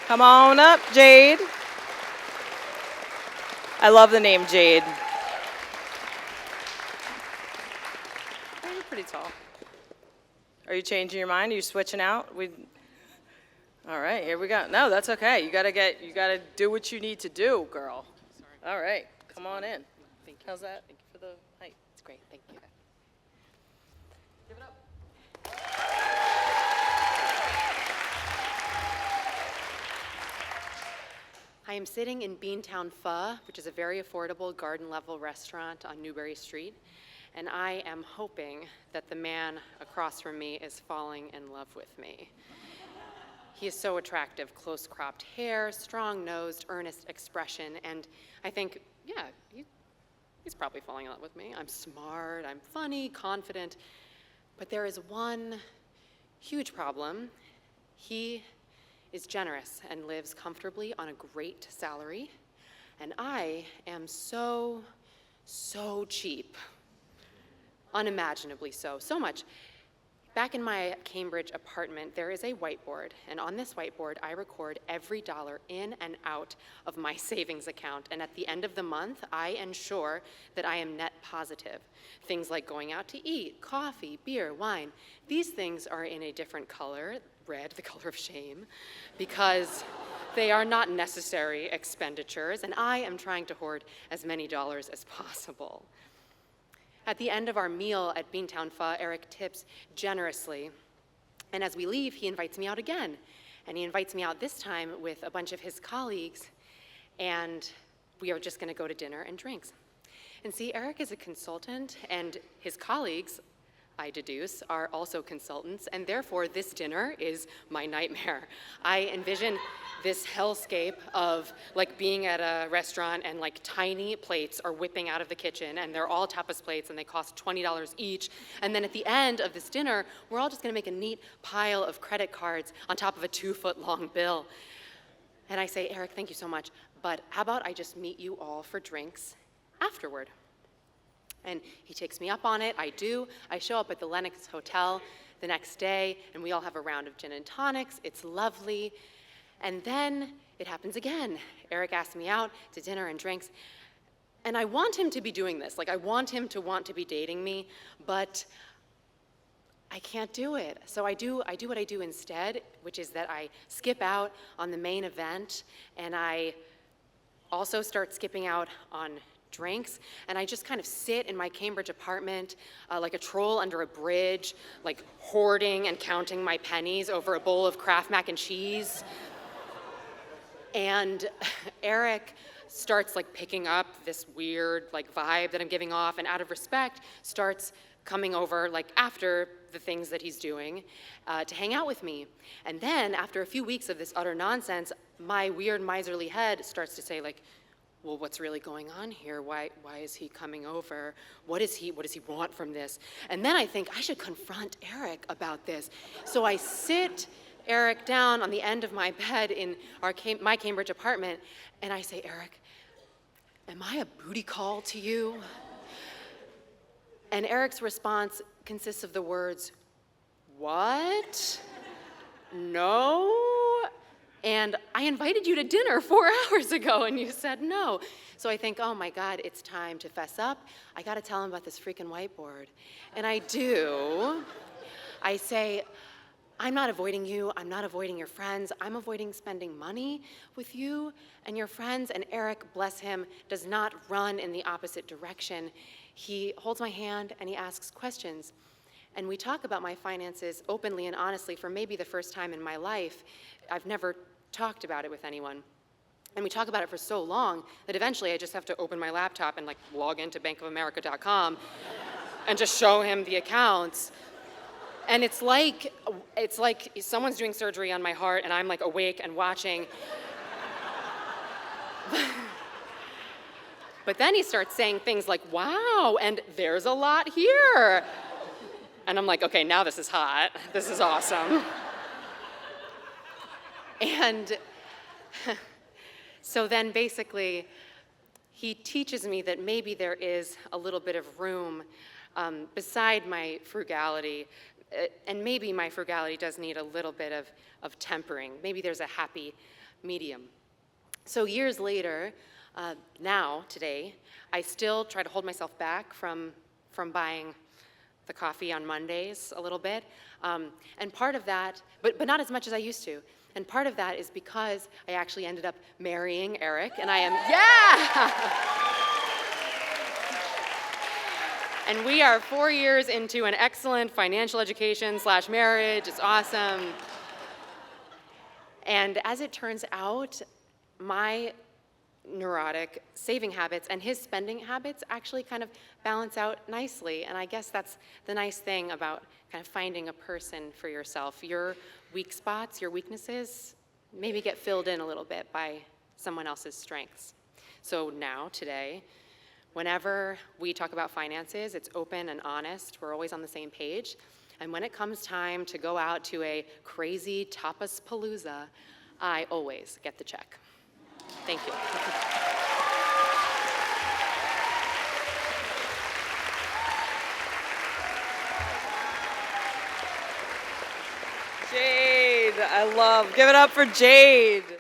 Come on up, Jade. I love the name Jade. Oh, you're pretty tall. Are you changing your mind? Are you switching out? All right, here we go. No, that's okay. You gotta do what you need to do, girl. Sorry. All right, come on in. Thank you. How's that? Thank you for the height. It's great. Thank you. Give it up. I am sitting in Beantown Pho, which is a very affordable garden-level restaurant on Newbury Street, and I am hoping that the man across from me is falling in love with me. He is so attractive, close-cropped hair, strong-nosed, earnest expression, and I think, yeah, he's probably falling in love with me. I'm smart, I'm funny, confident, but there is one huge problem. He is generous and lives comfortably on a great salary, and I am so cheap. Unimaginably so much. Back in my Cambridge apartment, there is a whiteboard, and on this whiteboard, I record every dollar in and out of my savings account, and at the end of the month, I ensure that I am net positive. Things like going out to eat, coffee, beer, wine, these things are in a different color, red, the color of shame, because they are not necessary expenditures, and I am trying to hoard as many dollars as possible. At the end of our meal at Beantown Pho, Eric tips generously, and as we leave, he invites me out again, and he invites me out this time with a bunch of his colleagues, and we are just gonna go to dinner and drinks. And see, Eric is a consultant, and his colleagues, I deduce, are also consultants, and therefore this dinner is my nightmare. I envision this hellscape of like being at a restaurant and like tiny plates are whipping out of the kitchen and they're all tapas plates and they cost $20 each. And then at the end of this dinner, we're all just gonna make a neat pile of credit cards on top of a 2-foot-long bill. And I say, Eric, thank you so much, but how about I just meet you all for drinks afterward? And he takes me up on it, I do. I show up at the Lenox Hotel the next day, and we all have a round of gin and tonics. It's lovely. And then it happens again. Eric asks me out to dinner and drinks, and I want him to be doing this. Like, I want him to want to be dating me, but I can't do it. So I do what I do instead, which is that I skip out on the main event, and I also start skipping out on drinks, and I just kind of sit in my Cambridge apartment like a troll under a bridge, like hoarding and counting my pennies over a bowl of Kraft mac and cheese. And Eric starts like picking up this weird like vibe that I'm giving off, and out of respect starts coming over like after the things that he's doing to hang out with me. And then after a few weeks of this utter nonsense, my weird miserly head starts to say like, well, what's really going on here? Why is he coming over? What does he want from this? And then I think I should confront Eric about this. So I sit Eric down on the end of my bed in my Cambridge apartment, and I say, Eric, am I a booty call to you? And Eric's response consists of the words, what? No? And I invited you to dinner 4 hours ago, and you said no. So I think, oh my God, it's time to fess up. I gotta tell him about this freaking whiteboard. And I do. I say, I'm not avoiding you, I'm not avoiding your friends, I'm avoiding spending money with you and your friends. And Eric, bless him, does not run in the opposite direction. He holds my hand and he asks questions. And we talk about my finances openly and honestly for maybe the first time in my life. I've never talked about it with anyone. And we talk about it for so long that eventually I just have to open my laptop and like log into bankofamerica.com and just show him the accounts. And it's like someone's doing surgery on my heart and I'm like awake and watching. But then he starts saying things like, wow, and there's a lot here. And I'm like, okay, now this is hot. This is awesome. And so then basically, he teaches me that maybe there is a little bit of room beside my frugality, and maybe my frugality does need a little bit of tempering. Maybe there's a happy medium. So years later, now, today, I still try to hold myself back from buying the coffee on Mondays a little bit. And part of that, but not as much as I used to. And part of that is because I actually ended up marrying Eric, and I am, and we are 4 years into an excellent financial education / marriage. It's awesome. And as it turns out, my neurotic saving habits and his spending habits actually kind of balance out nicely. And I guess that's the nice thing about kind of finding a person for yourself. Your weak spots, your weaknesses, maybe get filled in a little bit by someone else's strengths. So now, today, whenever we talk about finances, it's open and honest. We're always on the same page. And when it comes time to go out to a crazy tapas palooza, I always get the check. Thank you. Jade, I love. Give it up for Jade.